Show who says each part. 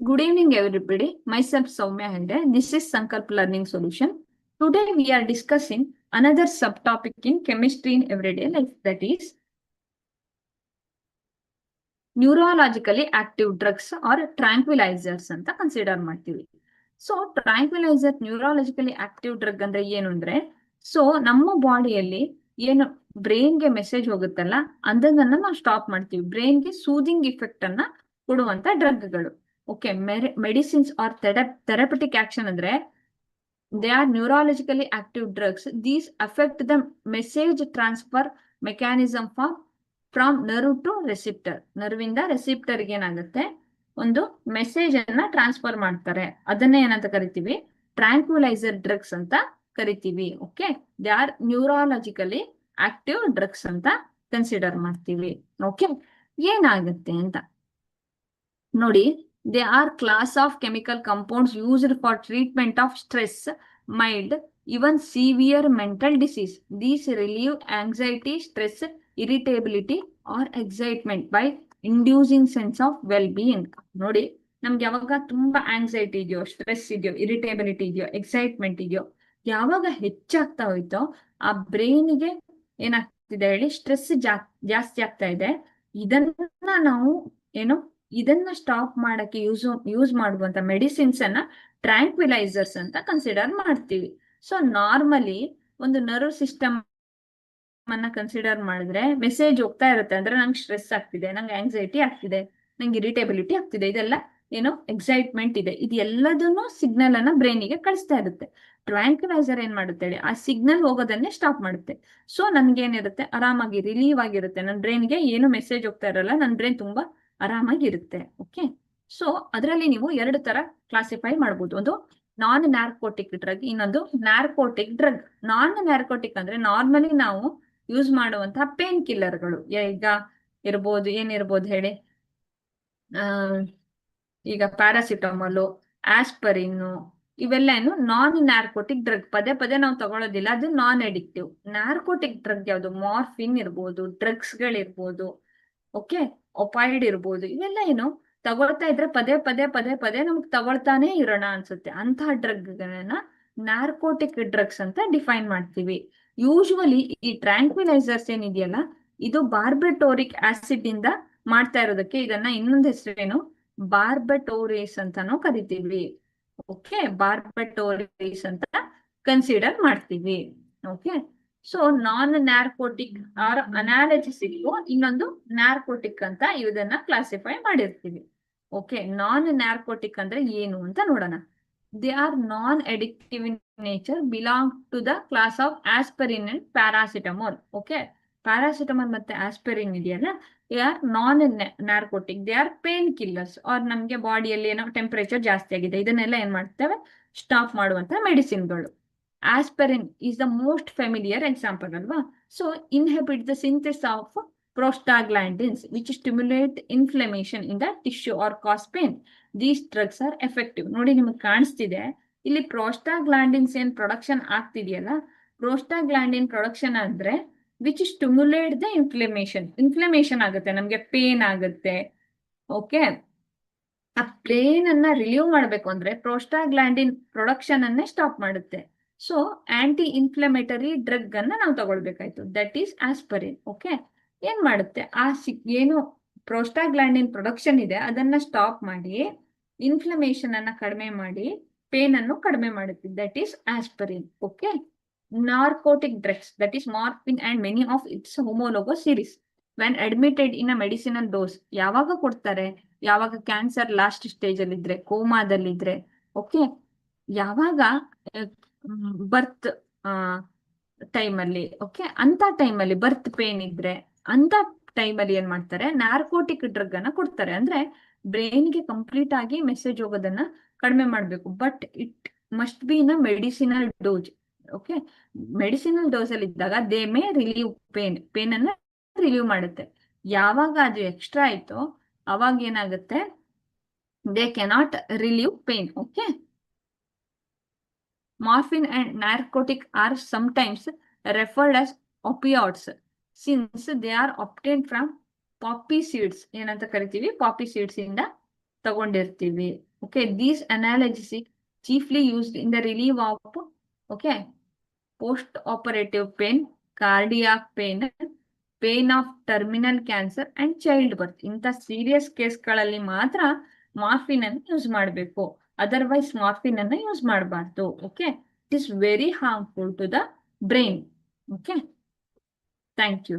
Speaker 1: Good evening, everybody. Myself Soumya Hende. This is Sankalp Learning Solution. Today we are discussing another subtopic in chemistry in everyday life, that is neurologically active drugs are tranquillisers ಅಂತ consider ಮಾಡ್ತೀವಿ. So tranquilliser neurologically active drug ಅಂದ್ರೆ ಏನು ಅಂದ್ರೆ, so ನಮ್ಮ ಬಾಡಿಯಲ್ಲಿ ಏನು ಬ್ರೈನ್ಗೆ message ಹೋಗುತ್ತಲ್ಲ ಅದನ್ನ ನಾವು ಸ್ಟಾಪ್ ಮಾಡ್ತೀವಿ. ಬ್ರೈನ್ಗೆ ಸೂದಿಂಗ್ ಇಫೆಕ್ಟ್ ಅನ್ನ ಕೊಡುವಂತ ಡ್ರಗ್ಗಳು. Okay, medicines are therapeutic action ಅಂದ್ರೆ they are neurologically active drugs. These affect the message transfer mechanism from nerve to receptor. Nerve ಇಂದ ರೆಸಿಪ್ಟರ್ ಏನಾಗುತ್ತೆ, ಒಂದು ಮೆಸೇಜ್ ಅನ್ನ ಟ್ರಾನ್ಸ್ಫರ್ ಮಾಡ್ತಾರೆ. ಅದನ್ನೇ ಏನಂತ ಕರಿತೀವಿ, ಟ್ರಾಂಕ್ವಿಲೈಸರ್ ಡ್ರಗ್ಸ್ ಅಂತ ಕರಿತೀವಿ. Okay, they are neurologically active drugs ಅಂತ ಕನ್ಸಿಡರ್ ಮಾಡ್ತೀವಿ. ಓಕೆ, ಏನಾಗುತ್ತೆ ಅಂತ ನೋಡಿ. They are class of chemical compounds used for treatment of stress, mild, even severe mental disease. These relieve anxiety, stress, irritability or excitement by inducing sense of well-being. ನೋಡಿ, ನಮ್ಗೆ ಯಾವಾಗ ತುಂಬಾ anxiety ಇದೆಯೋ, stress ಇದೆಯೋ, irritability ಇದೆಯೋ, excitement ಇದೆಯೋ, ಯಾವಾಗ ಹೆಚ್ಚಾಗ್ತಾ ಹೋಯ್ತೋ ಆ ಬ್ರೈನ್ಗೆ ಏನಾಗ್ತಿದೆ ಹೇಳಿ, ಸ್ಟ್ರೆಸ್ ಜಾಸ್ತಿ ಆಗ್ತಾ ಇದೆ. ಇದನ್ನ ನಾವು ಇದನ್ನ ಸ್ಟಾಪ್ ಮಾಡಕ್ಕೆ ಯೂಸ್ ಮಾಡುವಂತ ಮೆಡಿಸಿನ್ಸ್ ಅನ್ನ ಟ್ರಾಂಕ್ವಿಲೈಸರ್ಸ್ ಅಂತ ಕನ್ಸಿಡರ್ ಮಾಡ್ತೀವಿ. ಸೊ ನಾರ್ಮಲಿ ಒಂದು ನರ್ವ್ ಸಿಸ್ಟಮ್ ಅನ್ನ ಕನ್ಸಿಡರ್ ಮಾಡಿದ್ರೆ ಮೆಸೇಜ್ ಹೋಗ್ತಾ ಇರುತ್ತೆ. ಅಂದ್ರೆ ನಂಗೆ ಸ್ಟ್ರೆಸ್ ಆಗ್ತಿದೆ, ನಂಗೆ ಆಂಗ್ಸೈಟಿ ಆಗ್ತಿದೆ, ನಂಗೆ ಇರಿಟೇಬಿಲಿಟಿ ಆಗ್ತಿದೆ, ಇದೆಲ್ಲ ಎಕ್ಸೈಟ್ಮೆಂಟ್ ಇದೆ, ಇದು ಎಲ್ಲದನ್ನು ಸಿಗ್ನಲ್ ಅನ್ನ ಬ್ರೈನಿಗೆ ಕಳಿಸ್ತಾ ಇರುತ್ತೆ. ಟ್ರಾಂಕ್ವಿಲೈಸರ್ ಏನ್ ಮಾಡುತ್ತೆ ಹೇಳಿ, ಆ ಸಿಗ್ನಲ್ ಹೋಗೋದನ್ನೇ ಸ್ಟಾಪ್ ಮಾಡುತ್ತೆ. ಸೊ ನನ್ಗೇನಿರುತ್ತೆ, ಆರಾಮಾಗಿ ರಿಲೀವ್ ಆಗಿರುತ್ತೆ. ನನ್ನ ಬ್ರೈನ್ಗೆ ಏನು ಮೆಸೇಜ್ ಹೋಗ್ತಾ ಇರಲ್ಲ, ನನ್ನ ಬ್ರೈನ್ ತುಂಬಾ ಆರಾಮಾಗಿರುತ್ತೆ. ಓಕೆ, ಸೊ ಅದರಲ್ಲಿ ನೀವು ಎರಡು ತರ ಕ್ಲಾಸಿಫೈ ಮಾಡ್ಬೋದು. ಒಂದು ನಾನ್ ನ್ಯಾರ್ಕೋಟಿಕ್ ಡ್ರಗ್, ಇನ್ನೊಂದು ನ್ಯಾರ್ಕೋಟಿಕ್ ಡ್ರಗ್. ನಾನ್ ನ್ಯಾರ್ಕೋಟಿಕ್ ಅಂದ್ರೆ ನಾರ್ಮಲಿ ನಾವು ಯೂಸ್ ಮಾಡುವಂತಹ ಪೇನ್ ಕಿಲ್ಲರ್ಗಳು. ಈಗ ಏನಿರ್ಬೋದು ಹೇಳಿ, ಈಗ ಪ್ಯಾರಾಸಿಟಮಲ್, ಆಸ್ಪರಿನ್, ಇವೆಲ್ಲ ನಾನ್ ನ್ಯಾರ್ಕೋಟಿಕ್ ಡ್ರಗ್. ಪದೇ ಪದೇ ನಾವು ತಗೊಳ್ಳೋದಿಲ್ಲ, ಅದು ನಾನ್ ಅಡಿಕ್ಟಿವ್. ನ್ಯಾರ್ಕೋಟಿಕ್ ಡ್ರಗ್ ಯಾವುದು, ಮಾರ್ಫಿನ್ ಇರ್ಬೋದು, ಡ್ರಗ್ಸ್ ಗಳಿರ್ಬೋದು, ಓಕೆ, ಒಪೈಡ್ ಇರ್ಬೋದು, ಇವೆಲ್ಲ ತಗೊಳ್ತಾ ಇದ್ರೆ ಪದೇ ಪದೇ ಪದೇ ಪದೇ ನಮ್ಗೆ ತಗೊಳ್ತಾನೆ ಇರೋಣ ಅನ್ಸುತ್ತೆ. ಅಂತಹ ಡ್ರಗ್ಗಳನ್ನ ನ್ಯಾರ್ಕೋಟಿಕ್ ಡ್ರಗ್ಸ್ ಅಂತ ಡಿಫೈನ್ ಮಾಡ್ತೀವಿ. ಯೂಶುವಲಿ ಈ ಟ್ರಾಂಕ್ವಿಲೈಸರ್ಸ್ ಏನಿದೆಯಲ್ಲ, ಇದು ಬಾರ್ಬೆಟೋರಿಕ್ ಆಸಿಡ್ ಇಂದ ಮಾಡ್ತಾ ಇರೋದಕ್ಕೆ ಇದನ್ನ ಇನ್ನೊಂದು ಹೆಸರೇನು, ಬಾರ್ಬೆಟೋರೇಸ್ ಅಂತಾನು ಕರಿತೀವಿ. ಓಕೆ, ಬಾರ್ಬೆಟೋರೇಸ್ ಅಂತ ಕನ್ಸಿಡರ್ ಮಾಡ್ತೀವಿ. ಓಕೆ, ಸೊ ನಾನ್ ನ್ಯಾರ್ಕೋಟಿಕ್ ಆರ್ ಅನಾಲಜಿಸಿಕ್, ಇನ್ನೊಂದು ನ್ಯಾರ್ಕೋಟಿಕ್ ಅಂತ ಇದನ್ನ ಕ್ಲಾಸಿಫೈ ಮಾಡಿರ್ತೀವಿ. ಓಕೆ, ನಾನ್ ನ್ಯಾರ್ಕೋಟಿಕ್ ಅಂದ್ರೆ ಏನು ಅಂತ ನೋಡೋಣ. They are non addictive in nature, belong to the class of aspirin and paracetamol. Okay, paracetamol ಮತ್ತೆ ಆಸ್ಪರಿನ್ ಇದೆಯಲ್ಲ, they are non narcotic. They are pain killers. Or ನಮ್ಗೆ ಬಾಡಿಯಲ್ಲಿ ಟೆಂಪರೇಚರ್ ಜಾಸ್ತಿ ಆಗಿದೆ, ಇದನ್ನೆಲ್ಲ ಏನ್ ಮಾಡ್ತೇವೆ, ಸ್ಟಾಪ್ ಮಾಡುವಂತ ಮೆಡಿಸಿನ್ಗಳು. Aspirin is the most familiar example, alva. So inhibit the synthesis of prostaglandins, which stimulate inflammation in the tissue or cause pain. These drugs are effective. ನೋಡಿ, ನಿಮಗೆ ಕಾಣಿಸ್ತಿದೆ ಇಲ್ಲಿ ಪ್ರೋಸ್ಟಾಗ್ಲಾಂಡಿನ್ಸ್ ಏನ್ ಪ್ರೊಡಕ್ಷನ್ ಆಗ್ತಿದೆಯಲ್ಲ, ಪ್ರೋಸ್ಟಾಗ್ಲಾಂಡಿನ್ ಪ್ರೊಡಕ್ಷನ್ ಅಂದ್ರೆ ವಿಚ್ ಸ್ಟಿಮ್ಯುಲೇಟ್ ದ ಇನ್ಫ್ಲಮೇಷನ್ ಆಗುತ್ತೆ, ನಮ್ಗೆ pain ಆಗುತ್ತೆ. Okay, ಆ ಪೇನ್ ಅನ್ನ ರಿಲೀವ್ ಮಾಡ್ಬೇಕು ಅಂದ್ರೆ ಪ್ರೋಸ್ಟಾಗ್ಲಾಂಡಿನ್ ಪ್ರೊಡಕ್ಷನ್ ಅನ್ನೇ ಸ್ಟಾಪ್ ಮಾಡುತ್ತೆ. ಸೊ ಆಂಟಿ ಇನ್ಫ್ಲಮೇಟರಿ ಡ್ರಗ್ ಅನ್ನ ನಾವು ತಗೊಳ್ಬೇಕಾಯ್ತು, ದಟ್ ಈಸ್ ಆಸ್ಪರಿನ್. ಓಕೆ, ಏನ್ ಮಾಡುತ್ತೆ, ಏನು ಪ್ರೋಸ್ಟಾಗ್ಲಾಂಡಿನ್ ಪ್ರೊಡಕ್ಷನ್ ಇದೆ ಅದನ್ನ ಸ್ಟಾಪ್ ಮಾಡಿ ಇನ್ಫ್ಲಮೇಷನ್ ಅನ್ನ ಕಡಿಮೆ ಮಾಡಿ ಪೇನ್ ಅನ್ನು ಕಡಿಮೆ ಮಾಡುತ್ತೆ, that is aspirin. Okay, narcotic drugs, that is morphine and many of its homologous series when admitted in a medicinal dose. ಯಾವಾಗ ಕೊಡ್ತಾರೆ, ಯಾವಾಗ ಕ್ಯಾನ್ಸರ್ ಲಾಸ್ಟ್ ಸ್ಟೇಜ್ ಅಲ್ಲಿ ಇದ್ರೆ, ಕೋಮಾದಲ್ಲಿದ್ರೆ, ಓಕೆ, ಯಾವಾಗ ಬರ್ತ್ ಟೈಮಲ್ಲಿ, ಓಕೆ, ಅಂತ ಟೈಮಲ್ಲಿ ಬರ್ತ್ ಪೇನ್ ಇದ್ರೆ, ಅಂತ ಟೈಮಲ್ಲಿ ಏನ್ ಮಾಡ್ತಾರೆ, ನ್ಯಾರ್ಕೋಟಿಕ್ ಡ್ರಗ್ ಅನ್ನ ಕೊಡ್ತಾರೆ. ಅಂದ್ರೆ ಬ್ರೈನ್ಗೆ ಕಂಪ್ಲೀಟ್ ಆಗಿ ಮೆಸೇಜ್ ಹೋಗೋದನ್ನ ಕಡಿಮೆ ಮಾಡ್ಬೇಕು, but it must be in a medicinal dose. Okay, medicinal dose ಅಲ್ಲಿ ಇದ್ದಾಗ ದೇ ಮೇ ರಿಲೀವ್ ಪೇನ್ ಅನ್ನ ರಿಲೀವ್ ಮಾಡುತ್ತೆ. ಯಾವಾಗ ಅದು ಎಕ್ಸ್ಟ್ರಾ ಆಯ್ತೋ ಅವಾಗ ಏನಾಗುತ್ತೆ, they cannot relieve pain. Okay, morphine and narcotic are sometimes referred as opioids since they are obtained from poppy seeds. ಏನಂತ ಕರಿತೀವಿ, ಪಾಪಿ ಸೀಡ್ಸ್ ಇಂದ ತಗೊಂಡಿರ್ತೀವಿ. Okay, these analgesics chiefly used in the relief of, okay, post-operative pain, cardiac pain, pain of terminal cancer and child birth. ಇಂಥ serious ಕೇಸ್ಗಳಲ್ಲಿ ಮಾತ್ರ morphine ಅನ್ನು use ಮಾಡಬೇಕು. Otherwise morphine ಅನ್ನು ಯೂಸ್ ಮಾಡಬಾರ್ದು. Okay, it is very harmful to the brain. Okay, thank you.